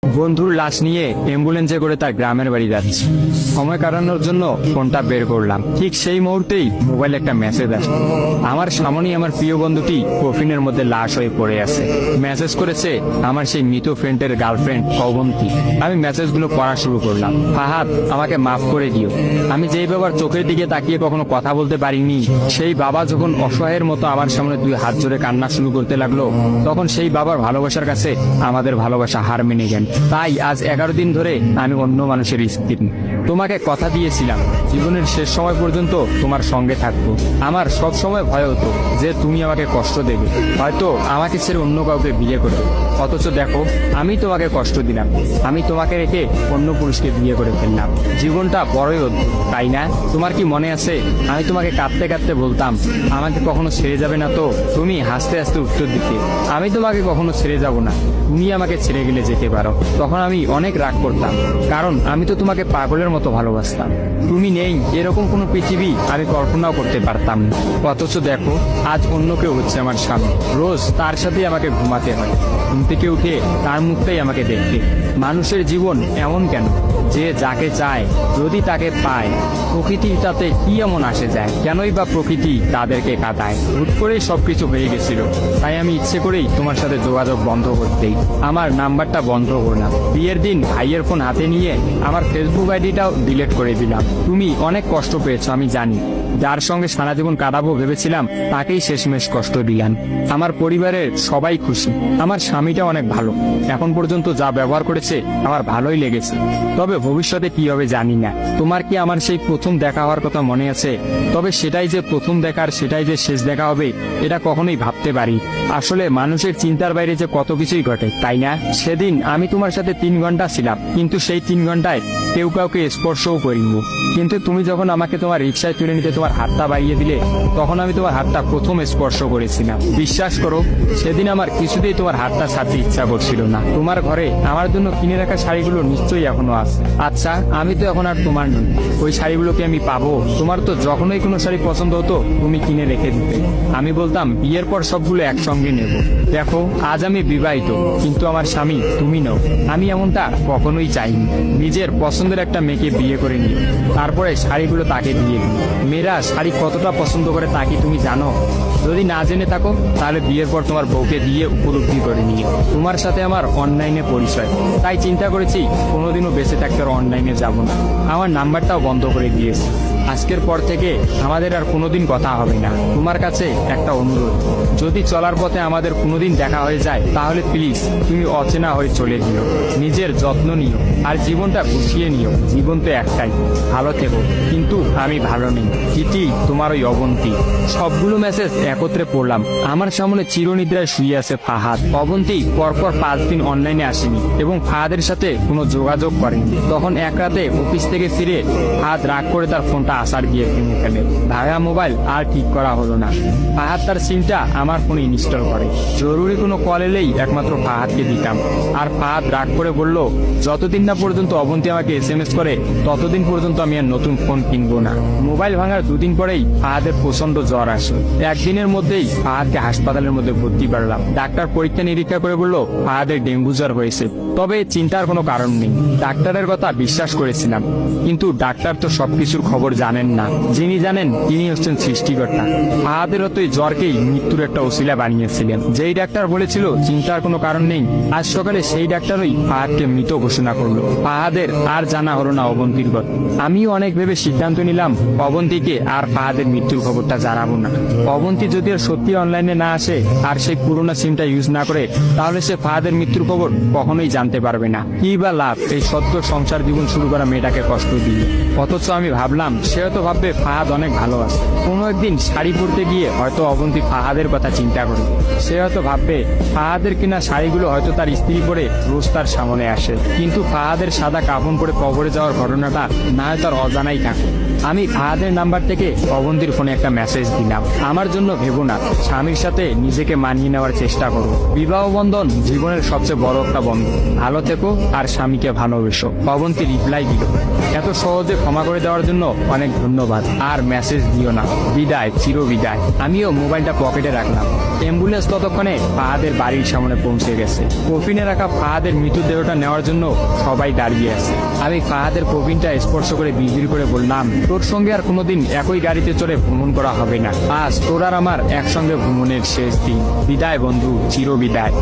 বন্ধুর লাশ নিয়ে অ্যাম্বুলেন্সে করে তার গ্রামের বাড়ি যাচ্ছি। সময় কাটানোর জন্য ফোনটা বের করলাম। ঠিক সেই মুহূর্তেই মোবাইলে একটা মেসেজ আসে। আমার সামনেই আমার প্রিয় বন্ধুটি কফিনের মধ্যে লাশ হয়ে পড়ে আছে। মেসেজ করেছে আমার সেই মৃত ফ্রেন্ডের গার্লফ্রেন্ড অবন্তী। আমি মেসেজগুলো পড়া শুরু করলাম। ফাহাদ, আমাকে মাফ করে দিও। আমি যেই বাবার চোখের দিকে তাকিয়ে কখনো কথা বলতে পারিনি, সেই বাবা যখন অসহায়ের মতো আমার সামনে দুই হাত জোড়ে কান্না শুরু করতে লাগলো, তখন সেই বাবার ভালোবাসার কাছে আমাদের ভালোবাসা হার মেনে গেল। তাই আজ 11 দিন ধরে আমি অন্য মানুষের স্ত্রী। তোমাকে কথা দিয়েছিলাম জীবনের শেষ সময় পর্যন্ত তোমার সঙ্গে থাকবো। আমার সব সময় ভয় হতো যে তুমি আমাকে কষ্ট দেবে, হয়তো আমাকে ছেড়ে অন্য কাউকে বিয়ে করবে। অথচ দেখো, আমি তোমাকে কষ্ট দিলাম, আমি তোমাকে রেখে অন্য পুরুষকে বিয়ে করে ফেললাম। জীবনটা বড়ই অদ্ভুত, তাই না? তোমার কি মনে আছে আমি তোমাকে কাঁদতে কাঁদতে বলতাম আমাকে কখনো ছেড়ে যাবে না? তো তুমি হাসতে হাসতে উত্তর দিতে, আমি তোমাকে কখনো ছেড়ে যাব না, তুমি আমাকে ছেড়ে গেলে যেতে পারো। তখন আমি অনেক রাগ করতাম, কারণ আমি তো তোমাকে পাগলের মতো ভালোবাসতাম। তুমি নেই এরকম কোনো পৃথিবী আমি কল্পনাও করতে পারতাম না। অথচ দেখো, আজ অন্য কেউ হচ্ছে আমার স্বামী। রোজ তার সাথেই আমাকে ঘুমাতে হয়, ঘুম থেকে উঠে তার মুখটাই আমাকে দেখতে। মানুষের জীবন এমন কেন যে যাকে চায় যদি তাকে পায়? প্রকৃতি তাতে কি এমন আসে যায়? কেনই বা প্রকৃতি তাদেরকে কাঁদায়? হুট করেই সবকিছু হয়ে গেছিল, তাই আমি ইচ্ছে করেই তোমার সাথে যোগাযোগ বন্ধ করতেই আমার নাম্বারটা বন্ধ করলাম। বিয়ের দিন ভাইয়ের ফোন হাতে নিয়ে আমার ফেসবুক আইডিটাও ডিলিট করে দিলাম। তুমি অনেক কষ্ট পেয়েছো আমি জানি, যার সঙ্গে সারা জীবন কাটাবো ভেবেছিলাম তাকেই শেষমেশ কষ্ট দিলাম। আমার পরিবারের সবাই খুশি, আমার স্বামীটা অনেক ভালো, এখন পর্যন্ত যা ব্যবহার করেছে আমার ভালোই লেগেছে। তবে ভবিষ্যতে কি হবে জানি না। তোমার কি আমার সেই প্রথম দেখা হওয়ার কথা মনে আছে? তবে সেটাই যে প্রথম দেখার, সেটাই যে শেষ দেখা হবে, এটা কখনোই ভাবতে পারি। আসলে মানুষের চিন্তার বাইরে যে কত কিছুই ঘটে, তাই না? সেদিন আমি তোমার সাথে 3 ঘন্টা ছিলাম, কিন্তু সেই 3 ঘন্টায় কেউ কাউকে স্পর্শও করিনি। কিন্তু তুমি যখন আমাকে তোমার রিক্সায় তুলে নিতে তোমার হাতটা বাড়িয়ে দিলে, তখন আমি তোমার হাতটা প্রথম স্পর্শ করেছিলাম। বিশ্বাস করো, সেদিন আমার কিছুতেই তোমার হাতটা ছাড়তে ইচ্ছা করছিল না। তোমার ঘরে আমার জন্য কিনে রাখা শাড়িগুলো নিশ্চয়ই এখনো আছে। আচ্ছা, আমি তো এখন আর তোমার নই, ওই শাড়িগুলোকে আমি পাবো? তোমার তো যখনই কোনো শাড়ি পছন্দ হতো তুমি কিনে রেখে দিতে, আমি বলতাম বিয়ের পর সবগুলো একসঙ্গে নেব। দেখো, আজ আমি বিবাহিত, কিন্তু আমার স্বামী তুমি নও। আমি এমনটা কখনোই চাইনি। নিজের পছন্দের একটা মেয়েকে বিয়ে করে নিই, তারপরে শাড়িগুলো তাকে দিয়ে দিই। মেয়েরা শাড়ি কতটা পছন্দ করে তা কি তুমি জানো? যদি না জেনে থাকো তাহলে বিয়ের পর তোমার বউকে দিয়ে উপলব্ধি করে নিয়ে। তোমার সাথে আমার অনলাইনে পরিচয়, তাই চিন্তা করেছি কোনোদিনও বেঁচে থাকতে আর অনলাইনে যাব না। আমার নাম্বারটাও বন্ধ করে দিয়েছি। আজকের পর থেকে আমাদের আর কোনোদিন কথা হবে না। তোমার কাছে একটা অনুরোধ, যদি চলার পথে আমাদের কোনোদিন দেখা হয়ে যায় তাহলে প্লিজ তুমি অচেনা হয়ে চলে দিও। নিজের যত্ন নিও আর জীবনটা গুছিয়ে নিও। জীবন তো একটাই, ভালো থেকো। কিন্তু আমি ভালো নেই। চিঠি, তোমার ওই অবন্তী। সবগুলো মেসেজ একত্রে পড়লাম। আমার সামনে চিরনিদ্রায় শুয়ে আছে ফাহাদ। অবন্তী পরপর 5 দিন অনলাইনে আসেনি এবং ফাহাদের সাথে কোনো যোগাযোগ করেনি। তখন এক রাতে অফিস থেকে ফিরে ফাহাদ রাগ করে তার ফোনটা আসার গিয়ে কিনে ফেলে। ভাঙা মোবাইল আর ঠিক করা হলো না। ফাহাদ তার সিমটা আমার ফোনে ইনস্টল করে। জরুরি কোনো কল এলেই একমাত্র ফাহাদকে দিতাম। আর ফাহাদ রাগ করে বলল, যতদিন না পর্যন্ত অবন্তী আমাকে SMS করে ততদিন পর্যন্ত আমি আর নতুন ফোন কিনবো না। মোবাইল ভাঙার 2 দিন পরেই ফাহাদের প্রচন্ড জ্বর আসে। একদিনের মধ্যেই ফাহাদকে হাসপাতালের মধ্যে ভর্তি করলাম। ডাক্তার পরীক্ষা নিরীক্ষা করে বলল ফাহাদের ডেঙ্গু জ্বর হয়েছে। তবে চিন্তার কোনো কারণ নেই। ডাক্তারের কথা বিশ্বাস করেছিলাম, কিন্তু ডাক্তার তো সবকিছুর খবর জানেন না। যিনি জানেন তিনি হচ্ছেন সৃষ্টিকর্তা। ফাহাদের হয়তো এই জ্বরকেই মৃত্যুর একটা ওসিলা বানিয়েছিলেন। যেই ডাক্তার বলেছিল চিন্তার কোনো কারণ নেই, আজ সকালে সেই ডাক্তারই ফাহাদকে মৃত ঘোষণা করলো। ফাহাদের আর জানা হলো না অবন্তীর কথা। আমিও অনেক ভেবে সিদ্ধান্ত নিলাম অবন্তীকে আর ফাহাদের মৃত্যুর খবরটা জানাবো না। অবন্তী যদি আর সত্যি অনলাইনে না আসে আর সেই পুরোনো সিমটা ইউজ না করে, তাহলে সে ফাহাদের মৃত্যুর খবর কখনোই জানতে পারবে না। কি বা লাভ এই সত্য সংসার জীবন শুরু করা মেয়েটাকে কষ্ট দিয়ে? অথচ আমি ভাবলাম সে হয়তো ভাববে ফাহাদ অনেক ভালো আছে। কোনো একদিন শাড়ি পরতে গিয়ে হয়তো অবন্তী ফাহাদের কথা চিন্তা করে। সে হয়তো ভাববে ফাহাদের কিনা শাড়িগুলো হয়তো তার স্ত্রী পরে রোজ তার সামনে আসে, কিন্তু ফাহাদের সাদা কাফন পরে কবরে যাওয়ার ঘটনাটা না হয় তার অজানাই থাকে। আমি ফাহাদের নাম্বার থেকে অবন্তীর ফোনে একটা মেসেজ দিলাম, আমার জন্য ভেবো না, স্বামীর সাথে নিজেকে মানিয়ে নেওয়ার চেষ্টা করো। বিবাহ বন্ধন জীবনের সবচেয়ে বড় একটা বন্ধন। ভালো থেকো আর স্বামীকে ভালোবেসো। অবন্তী রিপ্লাই দিল, এত সহজে ক্ষমা করে দেওয়ার জন্য অনেক ধন্যবাদ, আর মেসেজ দিও না। বিদায়, চির বিদায়। আমিও মোবাইলটা পকেটে রাখলাম। অ্যাম্বুলেন্স ততক্ষণে ফাহাদের বাড়ির সামনে পৌঁছে গেছে। কফিনে রাখা ফাহাদের মৃতদেহটা নেওয়ার জন্য সবাই দাঁড়িয়ে আছে। আমি ফাহাদের কফিনটা স্পর্শ করে বিড়বিড় করে বললাম, তোর সঙ্গে আর কোনোদিন একই গাড়িতে চড়ে ভ্রমণ করা হবে না। আজ তোর আর আমার একসঙ্গে ভ্রমণের শেষ দিন। বিদায় বন্ধু, চির বিদায়।